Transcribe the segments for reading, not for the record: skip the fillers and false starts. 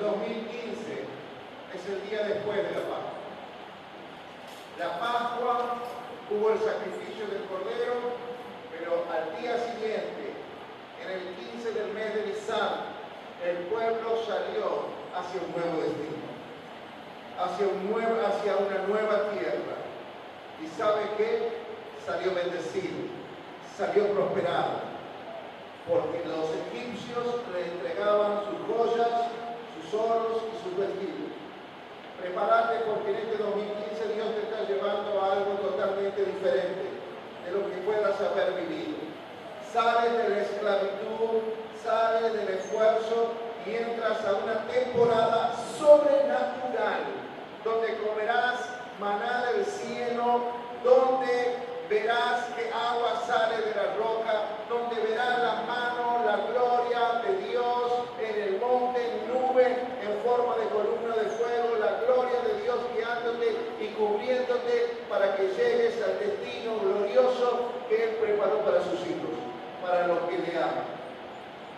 2015 es el día después de la Pascua. La Pascua hubo el sacrificio del Cordero, pero al día siguiente, en el 15 del mes de Nisan, el pueblo salió hacia un nuevo destino, hacia una nueva tierra. ¿Y sabe qué? Salió bendecido, salió prosperado, porque los egipcios le entregaban sus joyas, sus oros y sus vestidos. Prepárate, porque en este 2015 Dios te está llevando a algo totalmente diferente de lo que puedas haber vivido. Sales de la esclavitud, sales del esfuerzo y entras a una temporada sobrenatural, donde comerás maná del cielo, donde verás que agua sale de la roca, donde verás la mano, la gloria de Dios en el monte, en nube, en forma de columna de fuego, la gloria de Dios guiándote y cubriéndote para que llegues al destino glorioso que Él preparó para sus hijos, para los que le aman.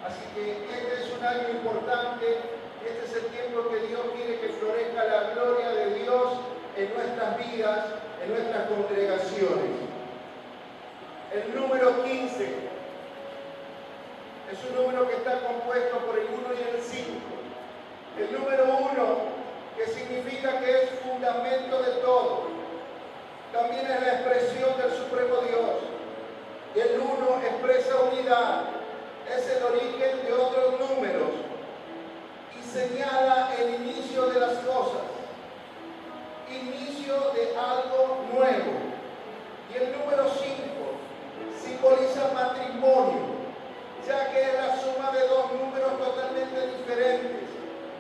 Así que este es un año importante, este es el tiempo que Dios quiere que florezca la gloria de Dios en nuestras vidas, en nuestras congregaciones. El número 15 es un número que está compuesto por el 1 y el 5. El número 1, que significa que es fundamento de todo, también es la expresión del Supremo Dios. El 1 expresa unidad, es el origen de otros números y señala el inicio de las cosas, inicio de algo nuevo. Y el número 5 simboliza matrimonio, ya que es la suma de dos números totalmente diferentes,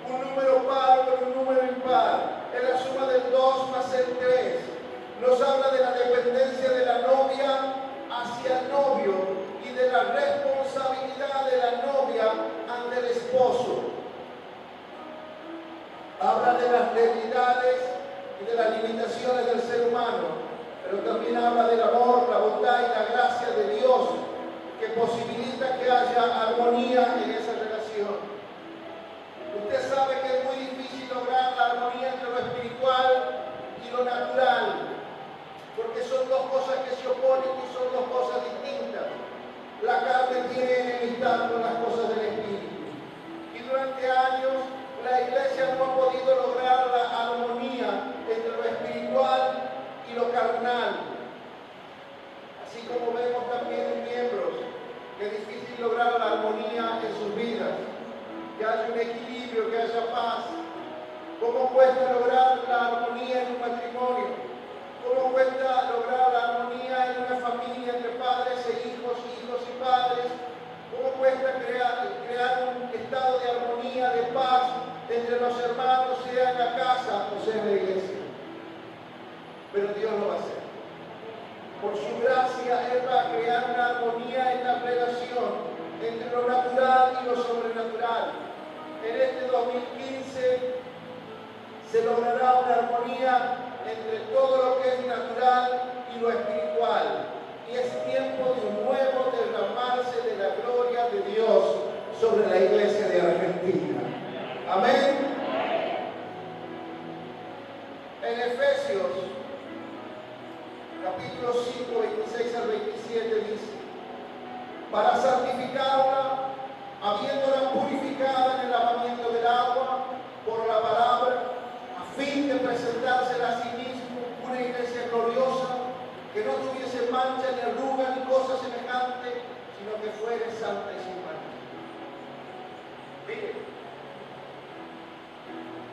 un número par con un número impar, es la suma del 2 más el 3, nos habla de la dependencia de la novia hacia el novio y de la responsabilidad de la novia ante el esposo. Habla de las debilidades y de las limitaciones del ser humano, pero también habla del amor, la bondad y la gracia de Dios que posibilita que haya armonía en esa relación. Usted sabe que es muy difícil lograr la armonía entre lo espiritual y lo natural, porque son dos cosas que se oponen y son dos cosas distintas. La carne tiene enemistad con las cosas del espíritu. Y durante años la iglesia no ha podido lograr la armonía entre lo espiritual y lo carnal. Así como vemos también en miembros que es difícil lograr la armonía en sus vidas, que haya un equilibrio, que haya paz. ¿Cómo cuesta lograr la armonía en un matrimonio? ¿Cómo cuesta lograr la armonía en una familia entre padres e hijos, hijos y padres? ¿Cómo cuesta crear un estado de armonía, de paz entre los hermanos, sea en la casa o sea en la iglesia? Pero Dios lo va a hacer. Por su gracia, Él va a crear una armonía en la relación entre lo natural y lo sobrenatural. En este 2015 se logrará una armonía entre todo lo que es natural y lo espiritual. Y es tiempo de un nuevo derramarse de la gloria de Dios sobre la iglesia de Argentina. Amén. En Efesios capítulo 5, 26 al 27 dice: para santificarla, habiéndola purificada en el lavamiento del agua por la palabra, a fin de presentársela a sí mismo una iglesia gloriosa, que no tuviese mancha ni arruga ni cosa semejante, sino que fuere santa y sin mancha. Mire,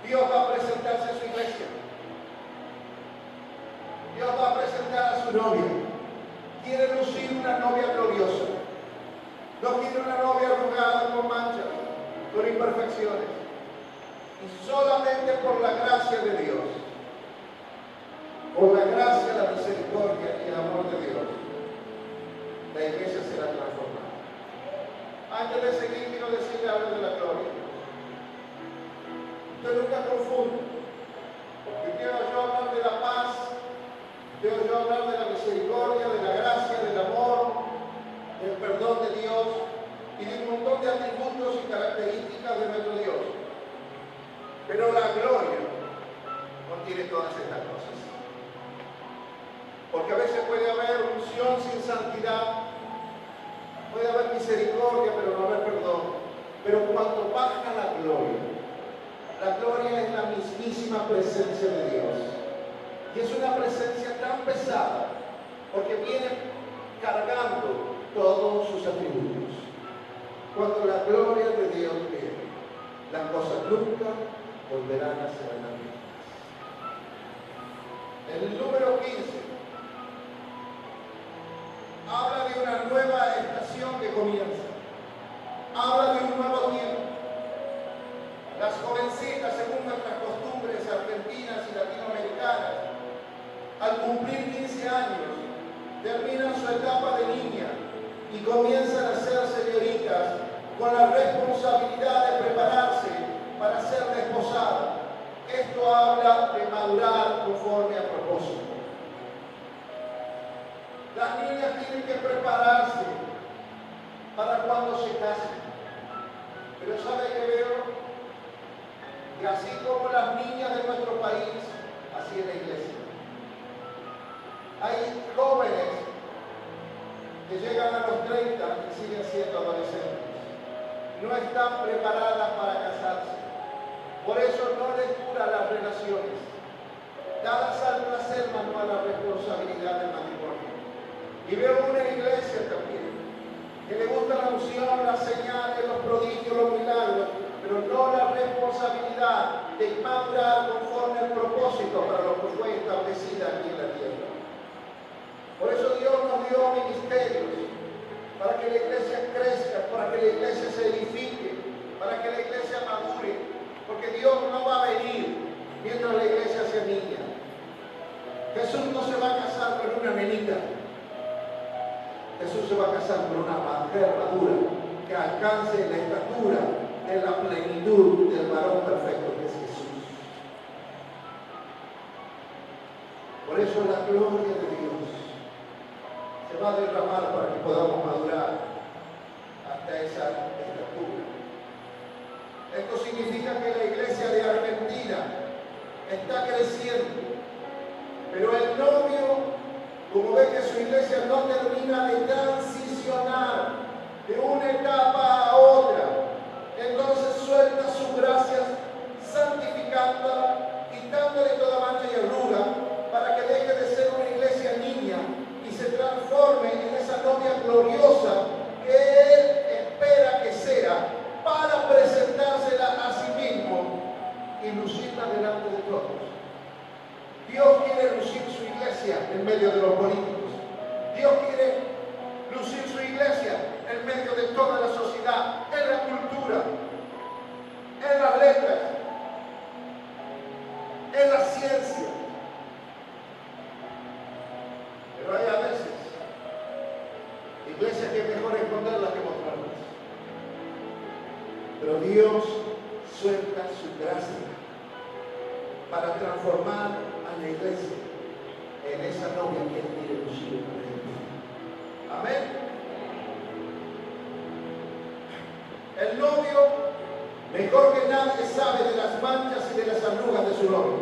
Dios va a presentarse a su iglesia. Dios va a presentar a su novia. Quiere lucir una novia gloriosa. No quiere una novia arrugada con manchas, con imperfecciones. Y solamente por la gracia de Dios, por la gracia, la misericordia y el amor de Dios, la iglesia será transformada. Antes de seguir, quiero decirle algo de la gloria. Usted nunca confunda, porque quiero yo hablar de la paz, quiero yo hablar de la misericordia, de la gracia, del amor, del perdón de Dios y de un montón de atributos y características de nuestro Dios. Pero la gloria no tiene todas estas cosas. Porque a veces puede haber unción sin santidad, puede haber misericordia, pero no haber perdón. Pero cuando baja la gloria es la mismísima presencia de Dios. Y es una presencia tan pesada, porque viene cargando todos sus atributos. Cuando la gloria de Dios viene, las cosas nunca volverán a ser las mismas. El número 15 habla de una nueva estación que comienza. Habla de un nuevo tiempo. Las jovencitas, según nuestras costumbres argentinas y latinoamericanas, al cumplir 15 años, terminan su etapa de niña y comienzan a ser señoritas con la responsabilidad de prepararse para ser desposada. Esto habla de madurar conforme a propósito. Las niñas tienen que prepararse para cuando se casen. Pero ¿sabe qué veo? Que así como las niñas de nuestro país, así es la iglesia. Hay jóvenes que llegan a los 30 y siguen siendo adolescentes. No están preparadas para casarse. Por eso no les dura las relaciones. Dadas al placer, más no a la responsabilidad del matrimonio. Y veo una iglesia también que le gusta la unción, las señales, los prodigios, los milagros, pero no la responsabilidad de madurar conforme al propósito para lo que fue establecida aquí en la tierra. Por eso Dios nos dio ministerios, para que la iglesia crezca, para que la iglesia se edifique, para que la iglesia madure, porque Dios no va a venir mientras la iglesia sea niña. Jesús no se va a casar con una nenita. Jesús se va a casar con una mujer madura que alcance la estatura de la plenitud del varón perfecto que es Jesús. Por eso la gloria de Dios se va a derramar para que podamos madurar hasta esa estatura. Esto significa que la iglesia de Argentina está creciendo, pero el novio, como ve que su iglesia no termina de transicionar de una etapa a otra, entonces suelta su gracia, santificándola, quitándole toda mancha y arruga, para que deje de ser una iglesia niña y se transforme en esa novia gloriosa que Él espera que sea, para presentársela a sí mismo y lucirla delante de todos. Dios quiere lucir su iglesia en medio de los políticos. Dios quiere lucir su iglesia en medio de toda la sociedad, en la cultura, en las letras, en la ciencia. Pero hay a veces iglesias que es mejor esconderlas que mostrarlas. Pero Dios suelta su gracia para transformar a la iglesia en esa novia que Él quiere lucir en la gente. Amén. El novio, mejor que nadie, sabe de las manchas y de las arrugas de su novio.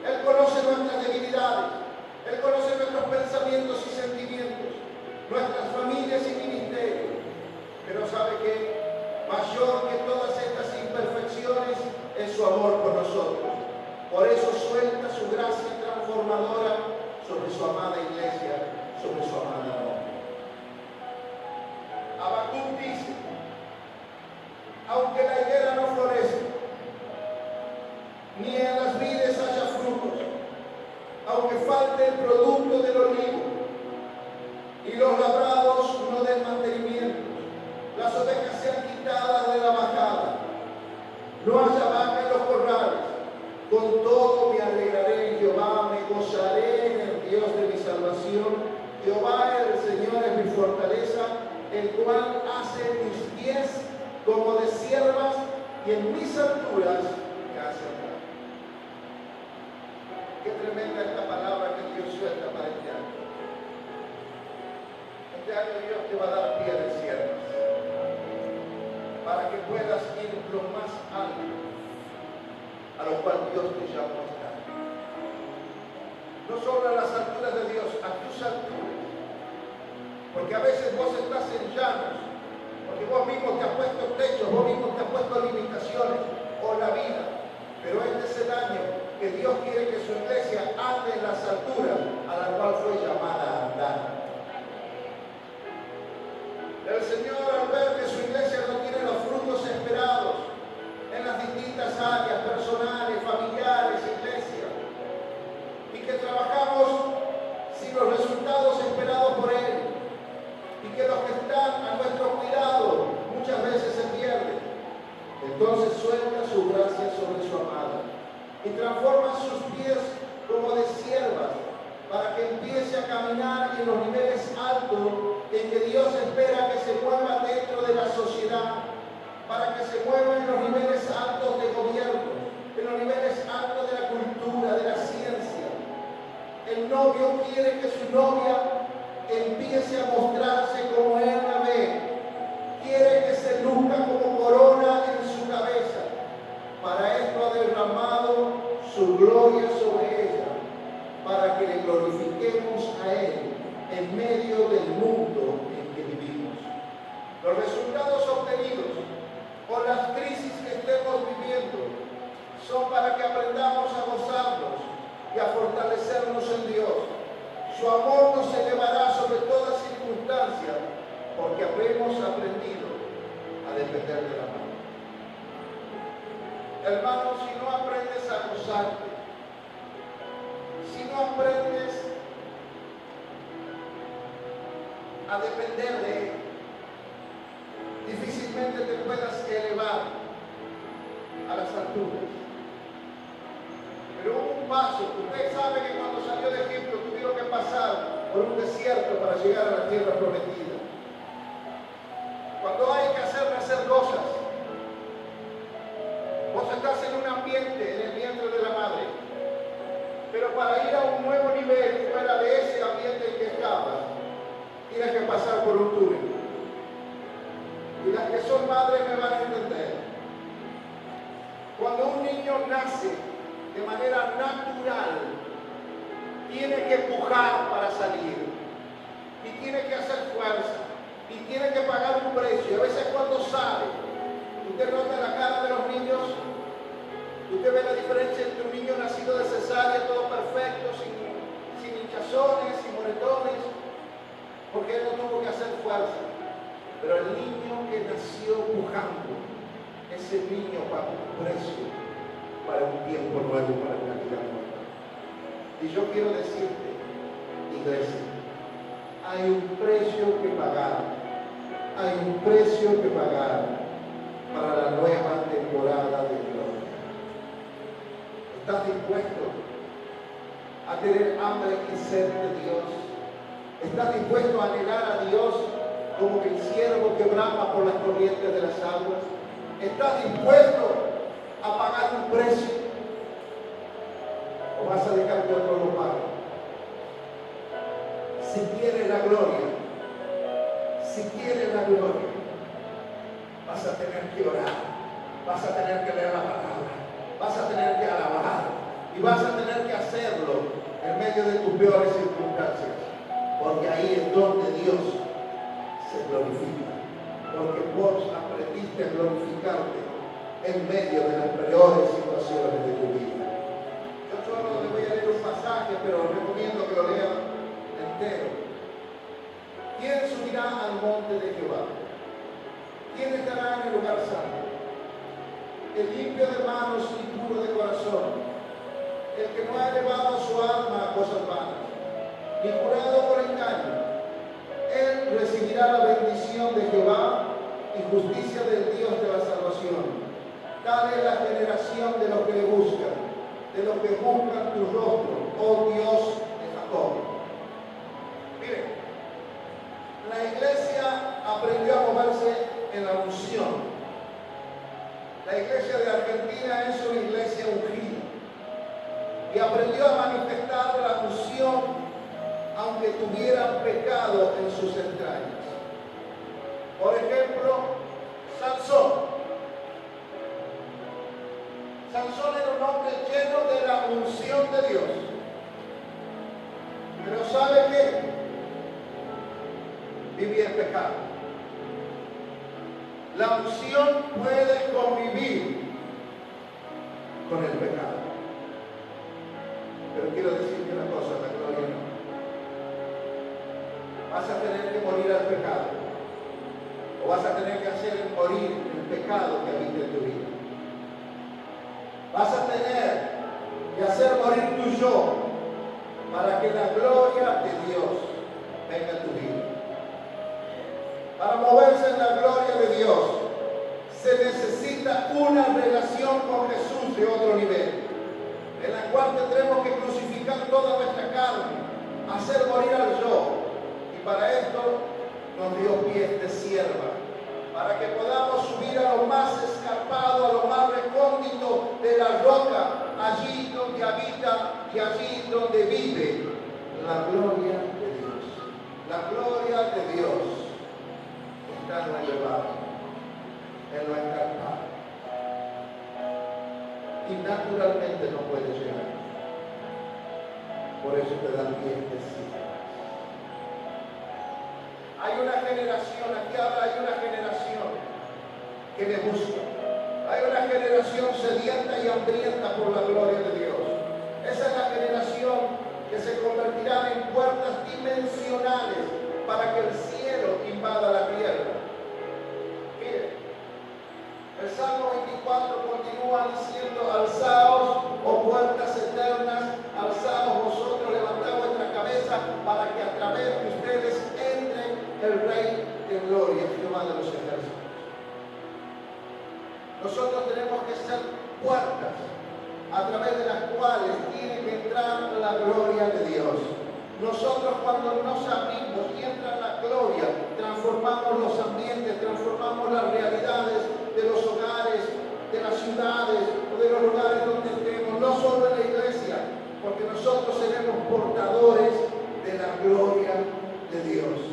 Él conoce nuestras debilidades, Él conoce nuestros pensamientos y sentimientos, nuestras familias y ministerios. Pero ¿sabe qué? Mayor que todas estas imperfecciones es su amor por nosotros. Por eso suelta su gracia transformadora sobre su amada iglesia, sobre su amada novia. Habacuc dice: aunque la higuera no florezca, ni en las vides haya frutos, aunque falte el producto del olivo, y los labrados no den mantenimiento, las ovejas sean quitadas de la majada, no haya vaca en los corrales, con todo me alegraré en Jehová, me gozaré en el Dios de mi salvación. Jehová el Señor es mi fortaleza, el cual hace mis pies como de siervas y en mis alturas me hace andar. Qué tremenda esta palabra que Dios suelta para este año. Este año Dios te va a dar pie de siervas para que puedas ir lo más alto a lo cual Dios te llamó a estar. No solo a las alturas de Dios, a tus alturas. Porque a veces vos estás en llanos, porque vos mismo te has puesto techos, vos mismo te has puesto limitaciones, o la vida. Pero este es el año que Dios quiere que su iglesia ande en las alturas a la cual fue llamada a andar. El Señor, al ver que su iglesia no tiene los frutos esperados en las distintas áreas personales, familiares, iglesia, y que trabajamos sin los resultados esperados por Él, y que los que están a nuestro cuidado muchas veces se pierden, entonces suelta su gracia sobre su amada y transforma sus pies como de siervas para que empiece a caminar en los niveles altos en que Dios espera que se mueva dentro de la sociedad, para que se mueva en los niveles altos de gobierno, en los niveles altos de la cultura, de la ciencia. El novio quiere que su novia empiece a mostrarse como Él la ve. Quiere que se luzca como corona en su cabeza. Para esto ha derramado su gloria sobre ella, para que le glorifiquemos a Él en medio del mundo en que vivimos. Los resultados obtenidos por las crisis que estemos viviendo son para que aprendamos a gozarnos y a fortalecernos en Dios. Su amor nos elevará sobre toda circunstancia, porque habremos aprendido a depender de la mano. Hermano, si no aprendes a gozarte, si no aprendes a depender de Él, difícilmente te puedas elevar a las alturas. Pero hubo un paso. Usted sabe que cuando salió de Egipto tuvieron que pasar por un desierto para llegar a la tierra prometida. Cuando hay que hacer cosas, vos estás en un ambiente, en el vientre de la madre, pero para ir a un nuevo nivel fuera de ese ambiente en que estabas, tienes que pasar por un túnel. Y las que son madres me van a entender. Cuando un niño nace de manera natural, tiene que empujar para salir, y tiene que hacer fuerza, y tiene que pagar un precio. A veces cuando sale, usted nota la cara de los niños, usted ve la diferencia entre un niño nacido de cesárea, todo perfecto, sin hinchazones, sin moretones, porque él no tuvo que hacer fuerza. Pero el niño que nació pujando, ese niño pagó un precio para un tiempo nuevo, para una vida nueva. Y yo quiero decirte, iglesia, hay un precio que pagar, hay un precio que pagar para la nueva temporada de gloria. ¿Estás dispuesto a tener hambre y sed de Dios? ¿Estás dispuesto a anhelar a Dios como que el ciervo que brama por las corrientes de las aguas? ¿Estás dispuesto a pagar un precio? ¿O vas a dejar que otro lo pague? Si quieres la gloria, vas a tener que orar, vas a tener que leer la palabra, vas a tener que alabar y vas a tener que hacerlo en medio de tus peores circunstancias, porque ahí es donde Dios se glorifica, porque vos aprendiste a glorificarte en medio de las peores situaciones de tu vida. Yo solo le voy a leer un pasaje, pero recomiendo que lo lean entero. ¿Quién subirá al monte de Jehová? ¿Quién estará en el lugar santo? El limpio de manos y puro de corazón, el que no ha elevado su alma a cosas vanas, ni jurado por engaño. Él recibirá la bendición de Jehová y justicia del Dios de la salvación. Tal es la generación de los que le buscan, de los que buscan tu rostro, oh Dios de Jacob. Miren, la iglesia aprendió a moverse en la unción. La iglesia de Argentina es una iglesia ungida y aprendió a manifestar la unción aunque tuvieran pecado en sus entrañas. Por ejemplo, Sansón. Sansón era un un hombre lleno de la unción de Dios. Pero ¿sabe qué? Vivía en pecado. La unción puede convivir con el pecado. Pero quiero decirte una cosa, la gloria no. Vas a tener que morir al pecado. O vas a tener que hacer morir el pecado que habita en tu vida. Vas a tener que hacer morir tu yo para que la gloria de Dios venga a tu vida. Para moverse en la gloria de Dios se necesita una relación con Jesús de otro nivel, en la cual tendremos que crucificar toda nuestra carne, hacer morir al yo. Y para esto nos dio pies de sierva, para que podamos subir a lo más escarpado, a lo más recóndito de la roca, allí donde habita y allí donde vive la gloria de Dios. La gloria de Dios está en lo elevado, en lo escarpado. Y naturalmente no puede llegar. Por eso te dan pies de sierva. Hay una generación, aquí habla, hay una generación que le busca. Hay una generación sedienta y hambrienta por la gloria de Dios. Esa es la generación que se convertirá en puertas dimensionales para que el cielo invada la tierra. Mire, el Salmo 24 continúa diciendo: alzaos, oh puertas eternas, alzaos vosotros, levantad vuestra cabeza para que a través de ustedes entre el Rey de Gloria, Jehová de los ejércitos. Nosotros tenemos que ser puertas a través de las cuales tiene que entrar la gloria de Dios. Nosotros, cuando nos abrimos y entra la gloria, transformamos los ambientes, transformamos las realidades de los hogares, de las ciudades o de los lugares donde estemos, no solo en la iglesia, porque nosotros seremos portadores de la gloria de Dios.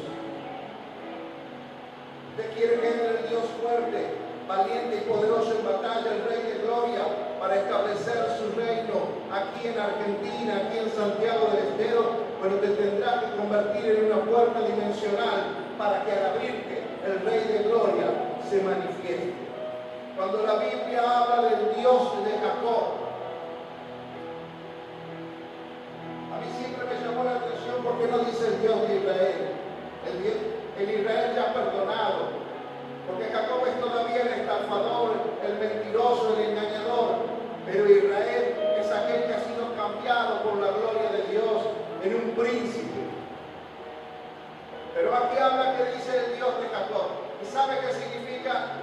Usted quiere que entre el Dios fuerte, valiente y poderoso en batalla, el Rey de Gloria, para establecer su reino aquí en Argentina, aquí en Santiago del Estero. Pero te tendrás que convertir en una puerta dimensional para que al abrirte el Rey de Gloria se manifieste. Cuando la Biblia habla del Dios de Jacob, a mí siempre me llamó la atención porque no dice el Dios de Israel, el Israel ya perdonado, porque Jacob es todavía el estafador, el mentiroso, el engañador, pero Israel es aquel que ha sido cambiado por la gloria de Dios en un príncipe. Pero aquí habla que dice el Dios de Jacob. ¿Y sabe qué significa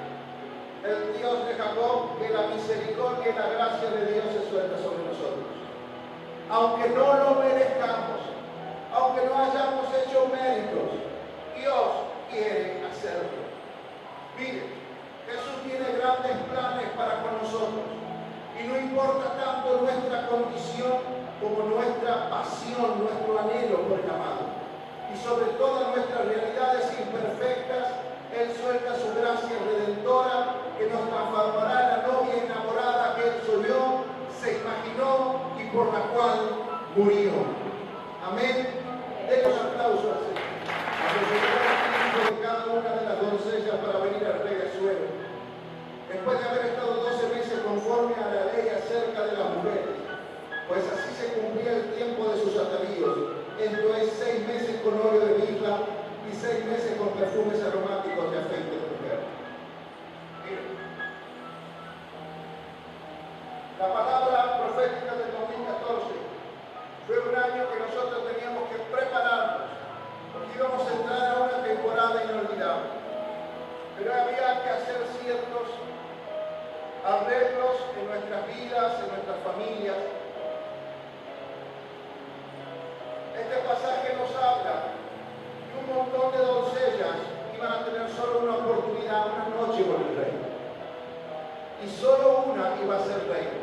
el Dios de Jacob? Que la misericordia y la gracia de Dios se suelta sobre nosotros. Aunque no lo merezcamos, aunque no hayamos hecho méritos, Dios quiere hacerlo. Mire, Jesús tiene grandes planes para con nosotros. Y no importa tanto nuestra condición como nuestra pasión, nuestro anhelo por el amado. Y sobre todas nuestras realidades imperfectas, Él suelta su gracia redentora que nos transformará en la novia enamorada que Él soñó, se imaginó y por la cual murió. Amén. Den los aplausos así. A de cada una de las doncellas para venir al regazuelo. Después de haber estado 12 meses conforme a la ley acerca de las mujeres, pues así se cumplía el tiempo de sus atavíos. Esto es 6 meses con óleo de mirra y 6 meses con perfumes aromáticos de afecto de mujer. Miren, la palabra profética del 2014 fue un año que nosotros teníamos que prepararnos, porque íbamos a entrar a una temporada inolvidable. Pero había que hacer ciertos arreglos en nuestras vidas, en nuestras familias. Este pasaje nos habla que un montón de doncellas iban a tener solo una oportunidad, una noche con el rey. Y solo una iba a ser reina.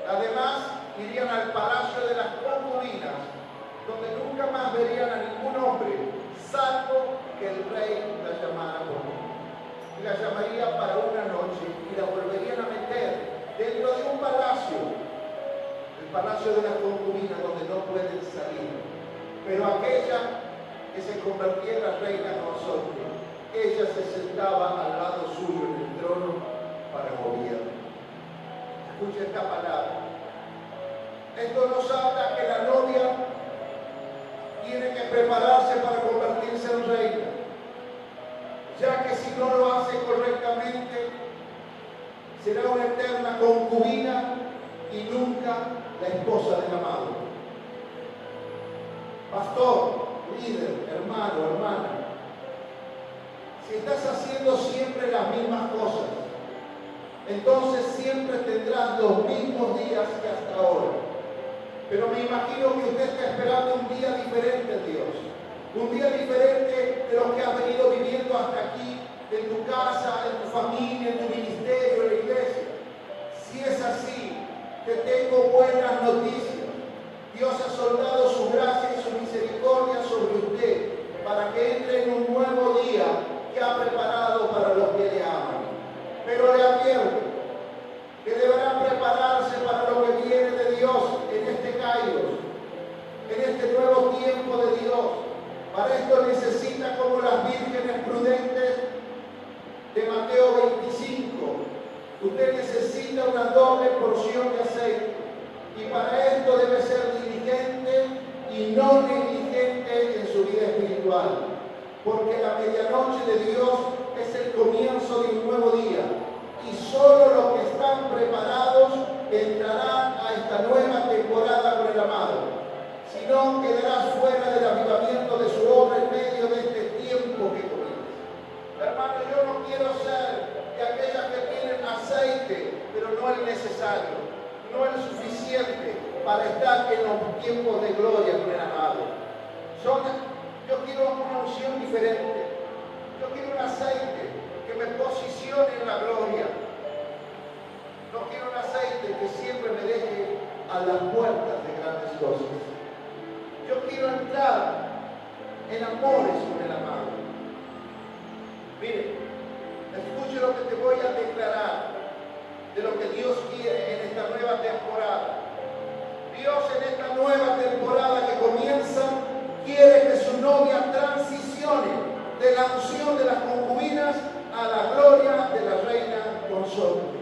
Además, irían al palacio de las concubinas, donde nunca más verían a ningún hombre, salvo que el rey la llamara por nombre. Y la llamaría para una noche y la volverían a meter dentro de un palacio palacio de las concubinas donde no pueden salir. Pero aquella que se convertía en la reina consorte, ella se sentaba al lado suyo en el trono para gobierno. Escucha esta palabra. Esto nos habla que la novia tiene que prepararse para convertirse en reina, ya que si no lo hace correctamente, será una eterna concubina y nunca la esposa del amado. Pastor, líder, hermano, hermana, si estás haciendo siempre las mismas cosas, entonces siempre tendrás los mismos días que hasta ahora. Pero me imagino que usted está esperando un día diferente de Dios, un día diferente de lo que has venido viviendo hasta aquí, en tu casa, en tu familia, en tu ministerio, en la iglesia. Si es así, te tengo buenas noticias. Dios ha soldado su gracia y su misericordia sobre usted para que entre en un nuevo día que ha preparado para los que le aman. Pero le advierto que deberá prepararse para lo que viene de Dios en este Kairos, en este nuevo tiempo de Dios. Para esto necesita, como las vírgenes prudentes de Mateo 25, usted necesita una doble porción de aceite. Y para esto debe ser diligente y no negligente en su vida espiritual. Porque la medianoche de Dios es el comienzo de un nuevo día. Y solo los que están preparados entrarán a esta nueva temporada con el amado. Si no, quedarás fuera del avivamiento de su obra en medio de este tiempo que comienza. Hermano, yo no quiero ser de aquellas que tienen aceite, pero no el necesario, no el suficiente para estar en los tiempos de gloria con el amado. Yo quiero una unción diferente. Yo quiero un aceite que me posicione en la gloria. No quiero un aceite que siempre me deje a las puertas de grandes cosas. Yo quiero entrar en amores con el amado. Mire, escuche lo que te voy a declarar de lo que Dios quiere en esta nueva temporada. Dios en esta nueva temporada que comienza quiere que su novia transicione de la unción de las concubinas a la gloria de la reina consorte.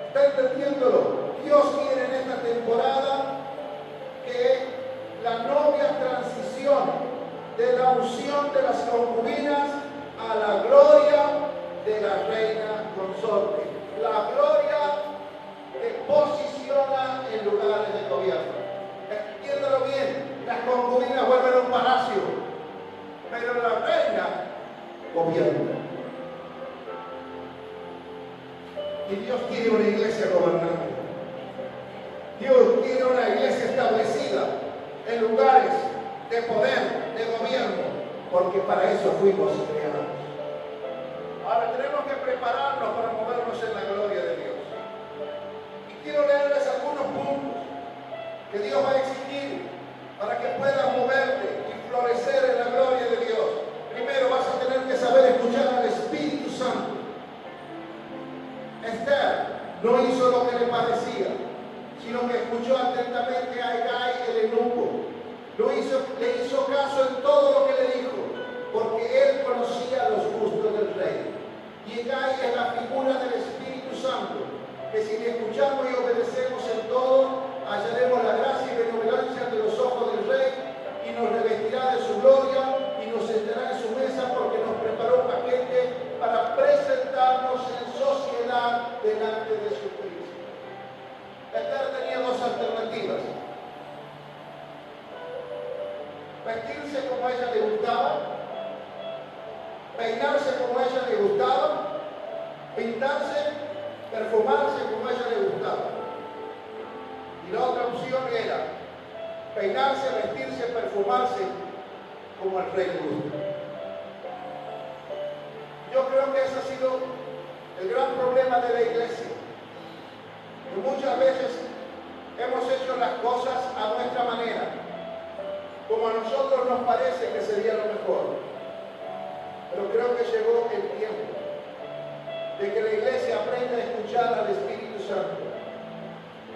¿Está entendiéndolo? Dios quiere en esta temporada que la novia transicione de la unción de las concubinas a la gloria de la reina consorte. La gloria que posiciona en lugares de gobierno. Entiéndalo bien, las concubinas vuelven a un palacio, pero la reina gobierna. Y Dios quiere una iglesia gobernante. Dios quiere una iglesia establecida en lugares de poder, de gobierno, porque para eso fuimos creados. Ahora tenemos que prepararnos para movernos en la gloria de Dios. Y quiero leerles algunos puntos que Dios va a exigir para que puedas moverte y florecer en la gloria de Dios. Primero vas a tener que saber escuchar al Espíritu Santo. Esther no hizo lo que le parecía, sino que escuchó atentamente a Hegai el eunuco. Le hizo caso en todo lo que le dijo, porque él conocía los gustos del rey. Y Hegai es la figura del Espíritu Santo, que si le escuchamos y obedecemos en todo, hallaremos la gracia y benevolencia de los ojos del rey, y nos revestirá de su gloria, y nos sentará en su mesa, porque nos preparó un paquete para presentarnos en sociedad delante de su príncipe. Esther tenía dos alternativas: vestirse como a ella le gustaba, peinarse como a ella le gustaba, pintarse, perfumarse como a ella le gustaba. Y la otra opción era peinarse, vestirse, perfumarse como al rey le gusta. Yo creo que ese ha sido el gran problema de la iglesia. Que muchas veces hemos hecho las cosas a nuestra manera, como a nosotros nos parece que sería lo mejor. Pero creo que llegó el tiempo de que la iglesia aprenda a escuchar al Espíritu Santo.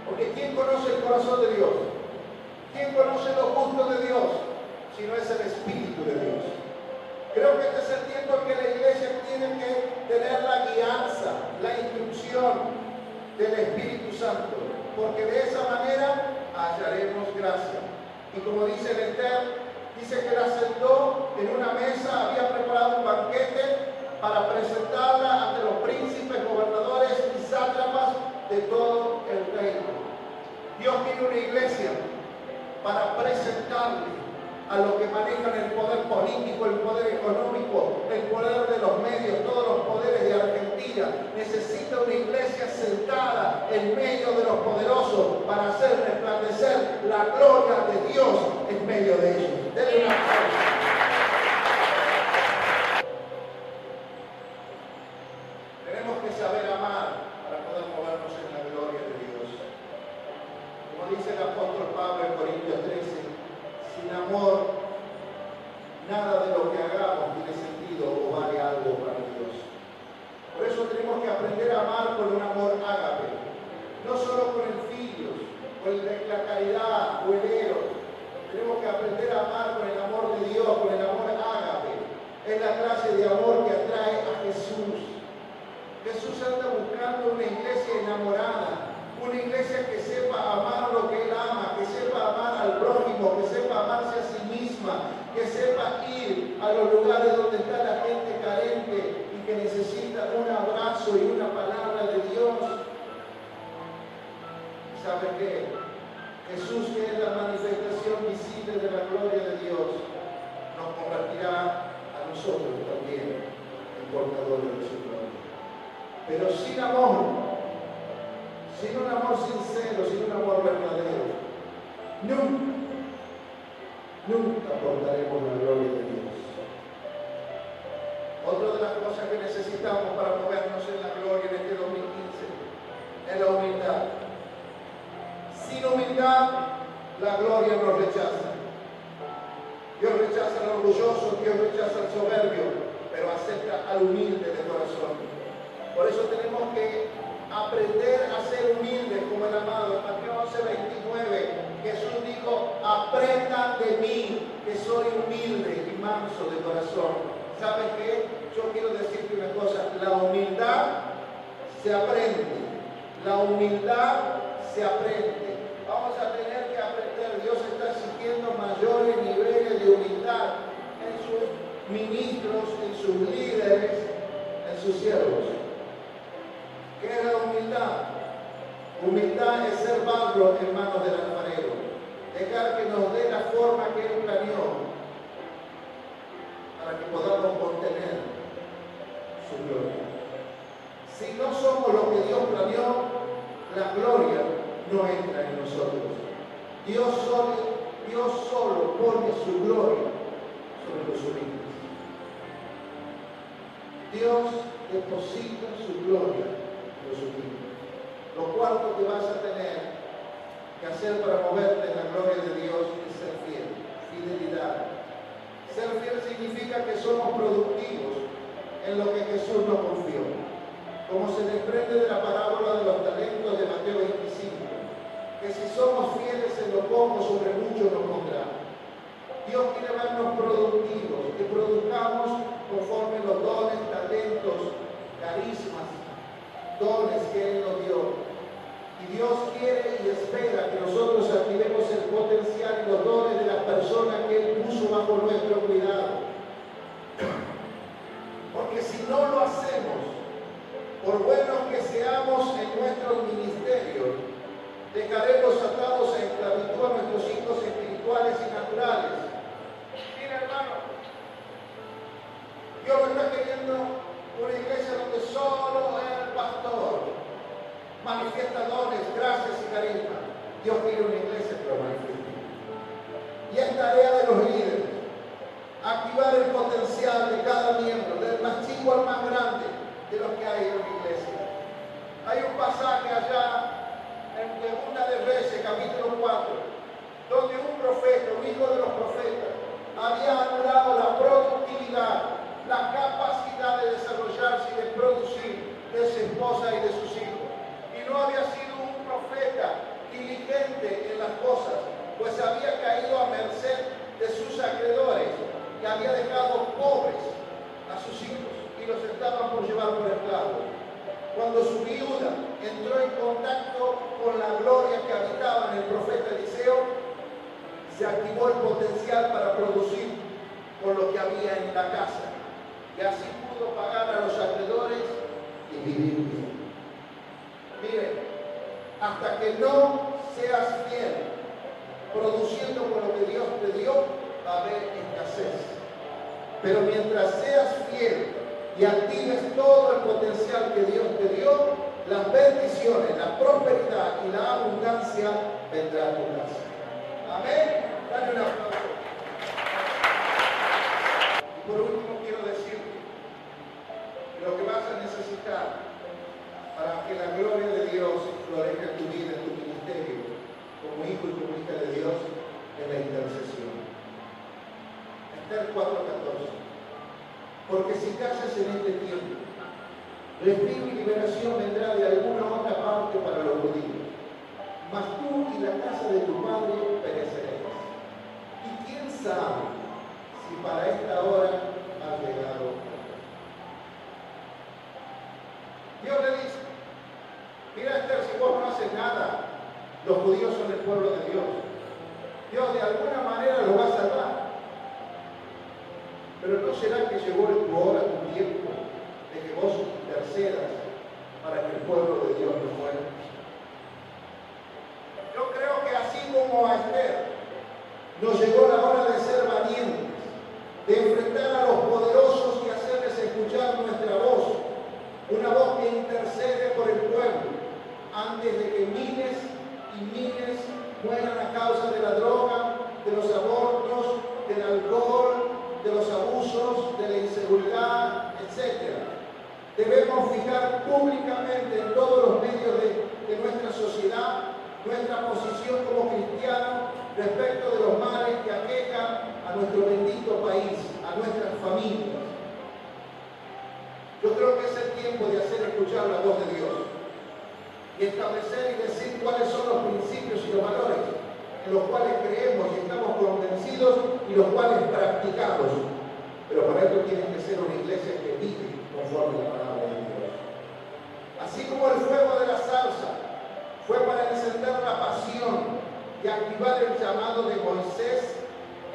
Porque ¿quién conoce poderoso de Dios? ¿Quién conoce lo justo de Dios? Si no es el Espíritu de Dios. Creo que este es el tiempo en que la iglesia tiene que tener la guianza, la instrucción del Espíritu Santo, porque de esa manera hallaremos gracia. Y como dice el Esther, dice que la sentó en una mesa, había preparado un banquete para presentarla ante los príncipes, gobernadores y sátrapas de todo el reino. Dios tiene una iglesia para presentarle a los que manejan el poder político, el poder económico, el poder de los medios, todos los poderes de Argentina. Necesita una iglesia sentada en medio de los poderosos para hacer resplandecer la gloria de Dios en medio de ellos. Denle una aplauso. Tenemos que saber amar para poder movernos en la gloria de Dios. Como dice el apóstol Pablo en Corintios 13, sin amor, nada de lo que hagamos tiene sentido o vale algo para Dios. Por eso tenemos que aprender a amar con un amor ágape, no solo con el filio, con la caridad o el eros. Tenemos que aprender a amar con el amor de Dios, con el amor ágape. Es la clase de amor que atrae a Jesús. Jesús anda buscando una iglesia enamorada, una iglesia que sepa amar lo que Él ama, que sepa amar al prójimo, que sepa amarse a sí misma, que sepa ir a los lugares donde está la gente carente y que necesita un abrazo y una palabra de Dios. ¿Sabe qué? Jesús, que es la manifestación visible de la gloria de Dios, nos convertirá a nosotros también en portadores de su gloria. Pero sin amor, sin un amor sincero, sin un amor verdadero, nunca portaremos la gloria de Dios. Otra de las cosas que necesitamos para movernos en la gloria en este 2015 es la humildad. Sin humildad, la gloria nos rechaza. Dios rechaza al orgulloso, Dios rechaza al soberbio, pero acepta al humilde de corazón. Por eso tenemos que aprender a ser humildes como el amado. En Mateo 11:29, Jesús dijo: aprendan de mí, que soy humilde y manso de corazón. ¿Saben qué? Yo quiero decirte una cosa: la humildad se aprende. La humildad se aprende. Vamos a tener que aprender. Dios está exigiendo mayores niveles de humildad en sus ministros, en sus líderes, en sus siervos. ¿Qué es la humildad? Humildad es ser barro en manos del alfarero. Dejar que nos dé la forma que Él planeó para que podamos contener su gloria. Si no somos lo que Dios planeó, la gloria no entra en nosotros. Dios solo pone su gloria sobre los humildes. Dios deposita su gloria. Lo cuarto que vas a tener que hacer para moverte en la gloria de Dios es ser fiel, fidelidad. Ser fiel significa que somos productivos en lo que Jesús nos confió. Como se desprende de la parábola de los talentos de Mateo 25, que si somos fieles en lo poco, sobre mucho nos pondrá. Dios quiere vernos productivos, que produzcamos conforme los dones, talentos, carismas, dones que Él nos dio. Y Dios quiere y espera que nosotros activemos el potencial y los dones de las personas que Él puso bajo nuestro cuidado. Porque si no lo hacemos, por buenos que seamos en nuestros ministerios, dejaremos atados a esclavitud a nuestros hijos espirituales y naturales. Mira, hermano, Dios no está queriendo una iglesia donde solo el pastor manifiesta dones, gracias y carisma. Dios quiere una iglesia que lo manifieste. Y es tarea de los líderes activar el potencial de cada miembro, del más chico al más grande de los que hay en la iglesia. Hay un pasaje allá en 2 de Reyes, capítulo 4, donde un profeta, un hijo de los profetas, había anulado la productividad, la capacidad de desarrollarse y de producir de su esposa y de sus hijos. Y no había sido un profeta diligente en las cosas, pues había caído a merced de sus acreedores y había dejado pobres a sus hijos y los estaban por llevar por esclavos. Cuando su viuda entró en contacto con la gloria que habitaba en el profeta Eliseo, se activó el potencial para producir con lo que había en la casa, y así pudo pagar a los acreedores y vivir bien. Miren, hasta que no seas fiel produciendo con lo que Dios te dio, va a haber escasez. Pero mientras seas fiel y actives todo el potencial que Dios te dio, las bendiciones, la prosperidad y la abundancia vendrán a tu casa. Amén. Dale un aplauso. Y por último quiero decirte que lo que vas a necesitar para que la gloria de Dios florezca en tu vida, en tu ministerio, como hijo y como hija de Dios, es la intercesión. Esther 4:14. Porque si callas en este tiempo, respiro y liberación vendrá de alguna otra parte para los judíos, mas tú y la casa de tu padre pereceréis. Y quién sabe si para esta hora has llegado. Dios le dice, mira Esther, si vos no haces nada, los judíos son el pueblo de Dios. Dios de alguna manera lo va a salvar. Pero ¿no será que llegó tu hora, tu tiempo, de que vos intercedas para que el pueblo de Dios no muera? Yo creo que así como a Esther nos llegó la hora de ser valientes, de enfrentar a los poderosos y hacerles escuchar nuestra voz, una voz que intercede por el pueblo, antes de que miles y miles mueran a causa de la droga, de los abortos, del alcohol, de los abusos, de la inseguridad, etc. Debemos fijar públicamente en todos los medios de nuestra sociedad nuestra posición como cristianos respecto de los males que aquejan a nuestro bendito país, a nuestras familias. Yo creo que es el tiempo de hacer escuchar la voz de Dios y establecer y decir cuáles son los principios y los valores en los cuales creemos y estamos convencidos y los cuales practicamos. Pero para esto tiene que ser una iglesia que vive conforme a la palabra de Dios. Así como el fuego de la salsa fue para encender la pasión y activar el llamado de Moisés,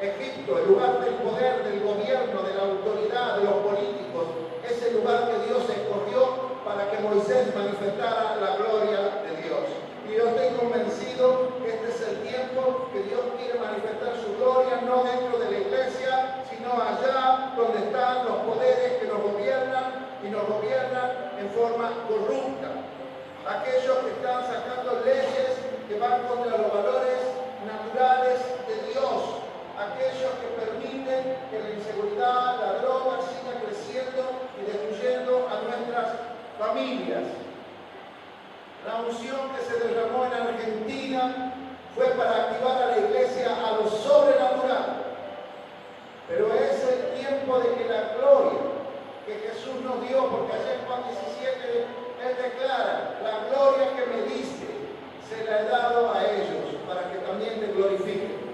Egipto, el lugar del poder, del gobierno, de la autoridad, de los políticos, es el lugar que Dios escogió para que Moisés manifestara la gloria de Dios. Y yo estoy convencido que este es el tiempo que Dios quiere manifestar su gloria, no dentro de la iglesia, sino allá donde están los poderes que nos gobiernan y nos gobiernan en forma corrupta. Aquellos que están sacando leyes que van contra los valores naturales de Dios. Aquellos que permiten que la inseguridad, la droga siga creciendo y destruyendo a nuestras familias. La unción que se derramó en Argentina fue para activar a la iglesia a lo sobrenatural. Pero es el tiempo de que la gloria que Jesús nos dio, porque allá en Juan 17 Él declara, la gloria que me diste se la he dado a ellos para que también te glorifiquen.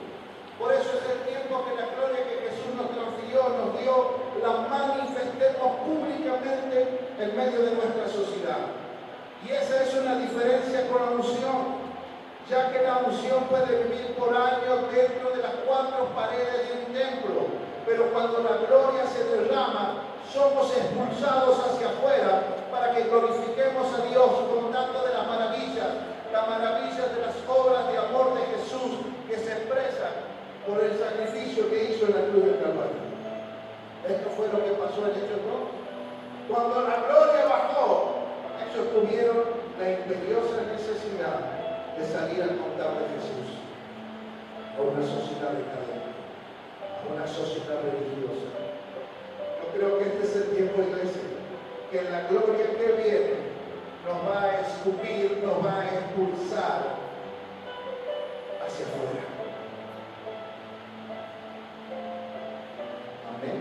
Por eso es el tiempo que la gloria que Jesús nos transfirió, nos dio, la manifestemos públicamente en medio de nuestra sociedad. Y esa es una diferencia con la unción, ya que la unción puede vivir por años dentro de las cuatro paredes de un templo, pero cuando la gloria se derrama, somos expulsados hacia afuera para que glorifiquemos a Dios contando de las maravillas de las obras de amor de Jesús que se expresan por el sacrificio que hizo en la cruz del Calvario. Esto fue lo que pasó en Hechos 2. Cuando la gloria bajó, ellos tuvieron la imperiosa necesidad de salir a contar de Jesús a una sociedad decadente, a una sociedad religiosa. Yo creo que este es el tiempo, iglesia, que la gloria que viene nos va a escupir, nos va a expulsar hacia afuera. Amén.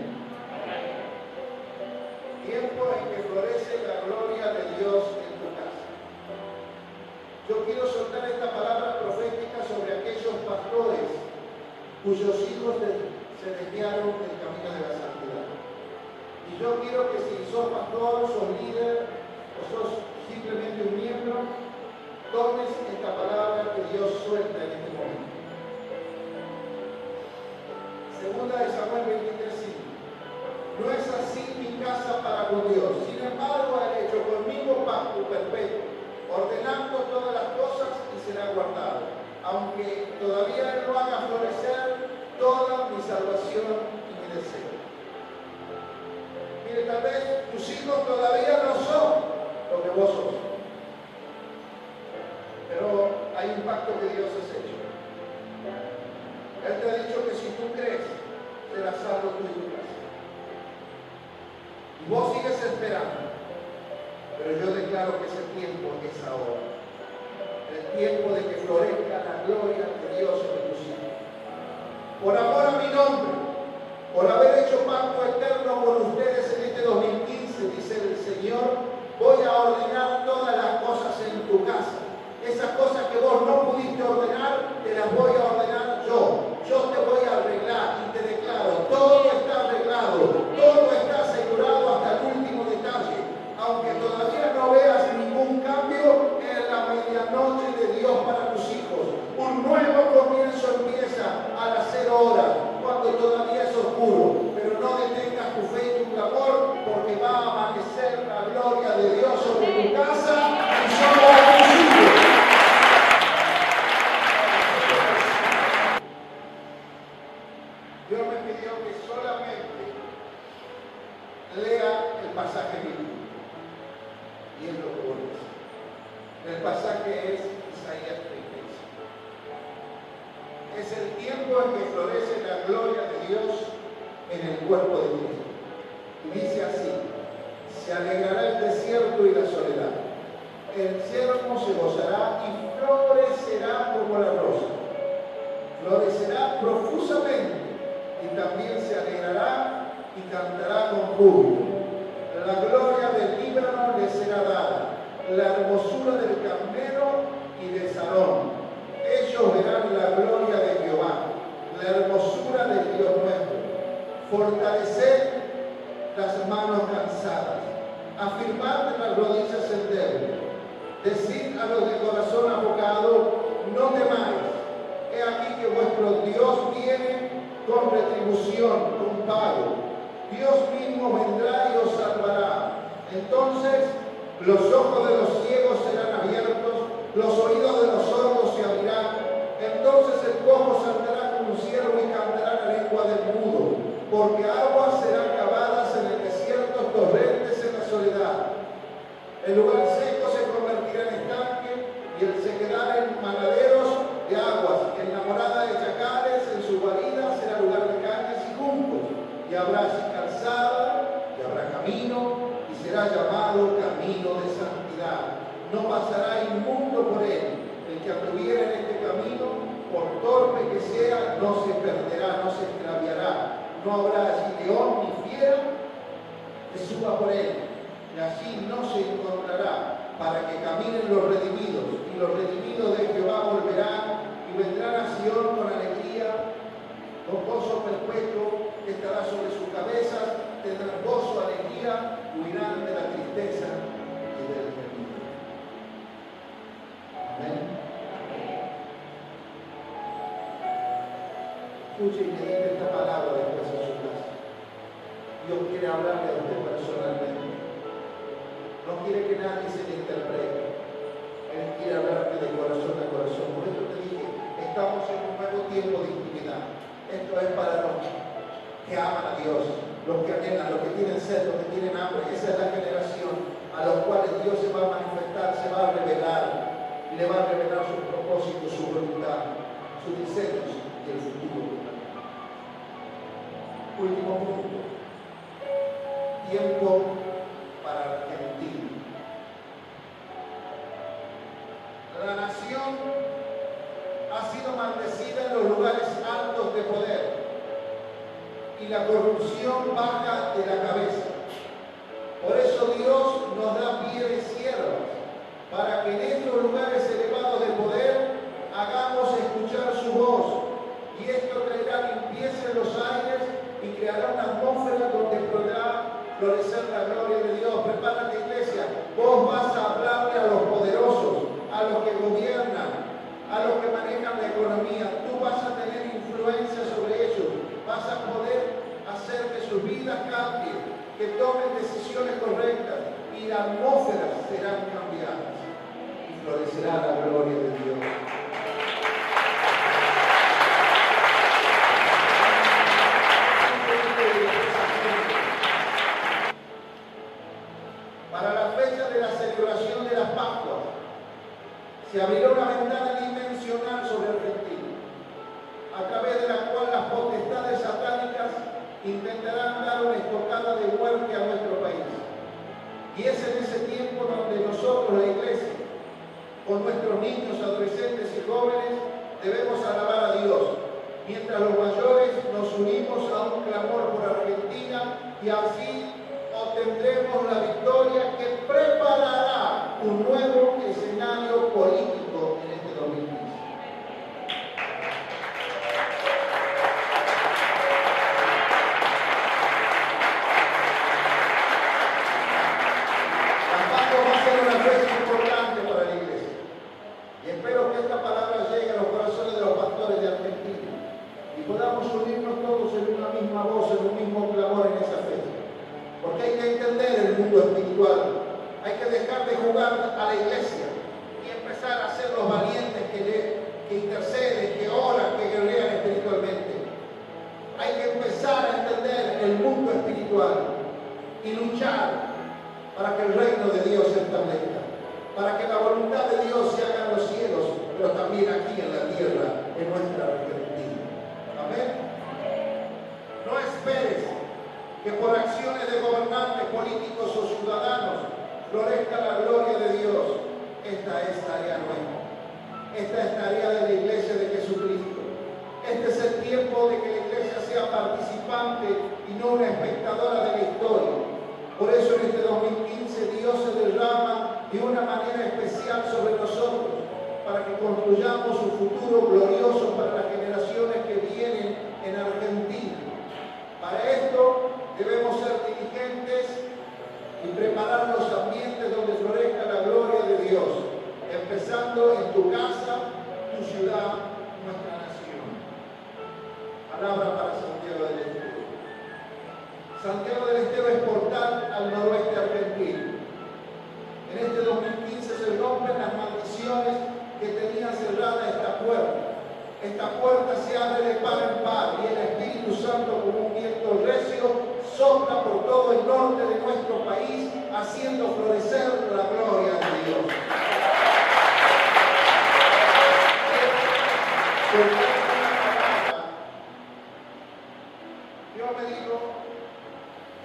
Tiempo en que florece la gloria de Dios en tu casa. Yo quiero soltar esta palabra cuyos hijos se desviaron del camino de la santidad. Y yo quiero que si sos pastor, sos líder o sos simplemente un miembro, tomes esta palabra que Dios suelta en este momento. Segunda de Samuel 23:5. No es así mi casa para con Dios. Sin embargo, ha hecho conmigo pacto perpetuo, ordenando todas las cosas y será guardado, aunque todavía no haga florecer toda mi salvación y mi deseo. Mire, tal vez tus hijos todavía no son lo que vos sos, pero hay un pacto que Dios has hecho. Él te ha dicho que si tú crees, serás salvo tú y tu casa. Y vos sigues esperando, pero yo declaro que ese tiempo es ahora. El tiempo de que florezca la gloria de Dios en tus hijos. Por amor a mi nombre, por haber hecho pacto eterno con ustedes en este 2015, dice el Señor, voy a ordenar todas las cosas en tu casa. Esas cosas que vos no pudiste ordenar, te las voy a ordenar yo. Yo te voy a arreglar y te declaro, todo está arreglado, todo está asegurado hasta el último detalle. Aunque todavía no veas ningún cambio, es la medianoche de Dios para tus hijos. Un nuevo comienzo empieza a las 0 horas, cuando todavía es oscuro. Pero no detengas tu fe y tu clamor, porque va a amanecer la gloria de Dios sobre tu casa y sobre tus hijos. Dios me pidió que solamente lea el pasaje bíblico. Y es lo que voy a decir. El pasaje es Isaías 35. Es el tiempo en que florece la gloria de Dios en el cuerpo de Cristo. Y dice así: se alegrará el desierto y la soledad. El yermo se gozará y florecerá como la rosa. Florecerá profusamente y también se alegrará y cantará con júbilo. La gloria del Líbano le será dada, la hermosura del Carmelo y de Sarón. Ellos verán la gloria de Jehová, la hermosura del Dios nuestro. Fortaleced las manos cansadas, afirmad las rodillas endebles. Decid a los de corazón abocado, no temáis. He aquí que vuestro Dios viene con retribución, con pago. Dios mismo vendrá y os salvará. Entonces los ojos de los ciegos serán abiertos, los oídos de los sordos se abrirán. Entonces el cojo saltará como un ciervo y cantará la lengua del mudo, porque aguas serán cavadas en el desierto, torrentes en la soledad. El lugar seco se convertirá en estanque y el sequedal en manaderos de aguas. En la morada de chacales, en su guarida será lugar de cañas y juncos. Y habrá calzada, y habrá camino, y será llamado camino de santidad. No pasará inmundo por él. El que anduviera en este camino, por torpe que sea, no se perderá, no se extraviará. No habrá allí león ni fiera que suba por él, y allí no se encontrará, para que caminen los redimidos, y los redimidos de Jehová volverán, y vendrán a Sion con alegría, con gozo perpetuo que estará sobre sus cabezas, tendrán gozo, alegría, huirán de la tristeza y del gemido. Amén. Escuche y medite esta palabra después en su casa. Dios quiere hablarle a usted personalmente. No quiere que nadie se le interprete. Él quiere hablarte de corazón a corazón. Por eso te dije, estamos en un nuevo tiempo de intimidad. Esto es para los que aman a Dios, los que anhelan, los que tienen sed, los que tienen hambre. Esa es la generación a los cuales Dios se va a manifestar, se va a revelar, y le va a revelar sus propósitos, su voluntad, sus diseños y el futuro. Último punto. Tiempo para Argentina. La nación ha sido maldecida en los lugares altos de poder y la corrupción baja de la cabeza. Por eso Dios nos da pie de siervas, para que en estos lugares elevados de poder hagamos escuchar su voz, y esto traerá a los que manejan la economía. Tú vas a tener influencia sobre ellos. Vas a poder hacer que sus vidas cambien, que tomen decisiones correctas y las atmósferas serán cambiadas y florecerá la gloria de Dios. Para la fecha de la celebración de las Pascuas, se abrirá una ventana dimensional sobre Argentina, a través de la cual las potestades satánicas intentarán dar una estocada de muerte a nuestro país. Y es en ese tiempo donde nosotros, la Iglesia, con nuestros niños, adolescentes y jóvenes, debemos alabar a Dios, mientras los mayores nos unimos a un clamor por Argentina y así obtendremos la victoria que preparará un nuevo escenario político en este 2015. La Pascua va a ser una fecha importante para la Iglesia y espero que esta palabra llegue a los corazones de los pastores de Argentina y podamos unirnos todos en una misma voz, en un mismo clamor en esa fecha. Porque hay que entender el mundo espiritual, hay que dejar de jugar a la iglesia y empezar a ser los valientes que interceden, que oran, que guerrean espiritualmente. Hay que empezar a entender el mundo espiritual y luchar para que el reino de Dios se establezca, para que la voluntad de Dios se haga en los cielos, pero también aquí en la tierra, en nuestra Argentina. Amén. No esperes que por acciones de gobernantes, políticos o ciudadanos florezca la gloria de Dios. Esta es tarea nuestra. Esta es tarea de la Iglesia de Jesucristo. Este es el tiempo de que la Iglesia sea participante y no una espectadora de la historia. Por eso en este 2015 Dios se derrama de una manera especial sobre nosotros, para que construyamos un futuro glorioso para las generaciones que vienen en Argentina. Para esto debemos ser diligentes y preparar los ambientes donde florezca la gloria de Dios, empezando en tu casa, tu ciudad, nuestra nación. Palabra para Santiago del Estero. Santiago del Estero es portal al noroeste argentino. En este 2015 se rompen las maldiciones que tenía cerrada esta puerta. Esta puerta se abre de par en par y el Espíritu Santo, como un viento recio, sopla por todo el norte de nuestro país, haciendo florecer la gloria de Dios. Dios me dijo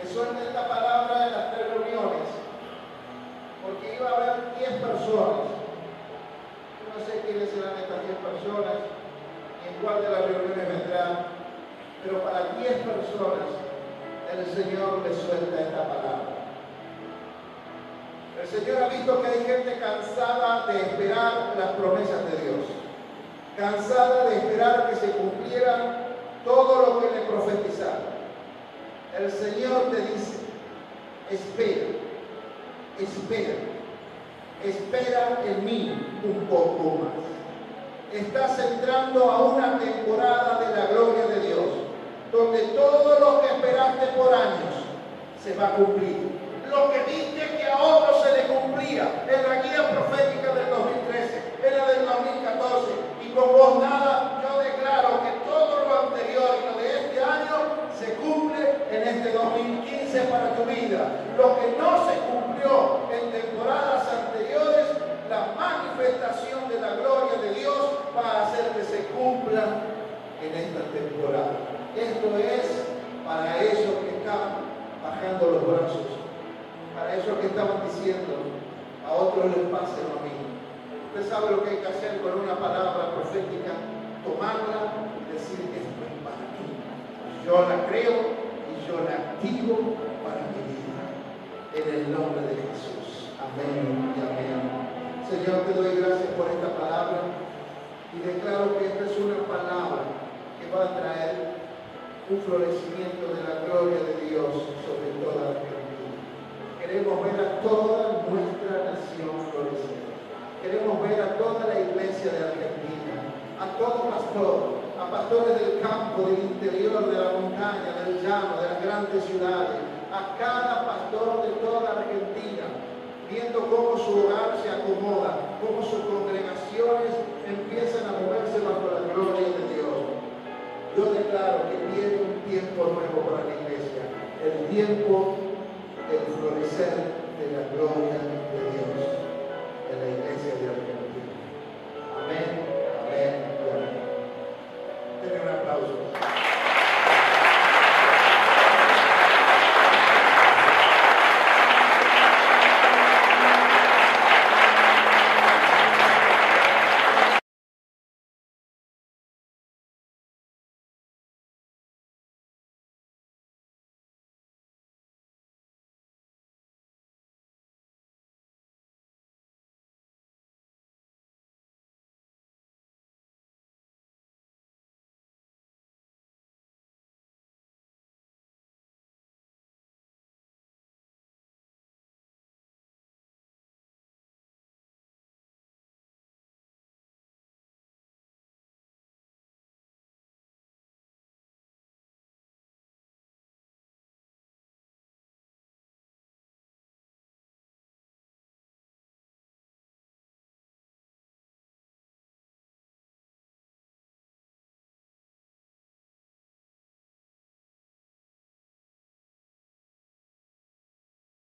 que suelte esta palabra en las 3 reuniones, porque iba a haber 10 personas. Yo no sé quiénes serán estas 10 personas, ni en cuál de las reuniones vendrán, pero para 10 personas el Señor le suelta esta palabra. El Señor ha visto que hay gente cansada de esperar las promesas de Dios, cansada de esperar que se cumpliera todo lo que le profetizaron. El Señor te dice: espera, espera, espera en mí un poco más. Estás entrando a una temporada de la gloria de Dios, donde todo lo que esperaste por años se va a cumplir. Lo que viste que a otros se le cumplía en la guía profética del 2013, en la del 2014, y con vos nada, yo declaro que todo lo anterior y lo de este año se cumple en este 2015 para tu vida. Lo que no se cumplió en temporadas anteriores, la manifestación de la gloria de Dios va a hacer que se cumpla en esta temporada. Esto es para esos que están bajando los brazos, para esos que estaban diciendo: a otros les pase lo mismo. Usted sabe lo que hay que hacer con una palabra profética: tomarla y decir: esto es para ti. Yo la creo y yo la activo para mi vida. En el nombre de Jesús. Amén y amén. Señor, te doy gracias por esta palabra y declaro que esta es una palabra que va a traer un florecimiento de la gloria de Dios sobre toda Argentina. Queremos ver a toda nuestra nación florecer. Queremos ver a toda la iglesia de Argentina pastor, a pastores del campo, del interior, de la montaña, del llano, de las grandes ciudades, a cada pastor de toda Argentina, viendo cómo su hogar se acomoda, cómo sus congregaciones empiezan a moverse bajo la gloria de Dios. Yo declaro que viene un tiempo nuevo para la iglesia, el tiempo del florecer de la gloria de Dios en la iglesia de Argentina.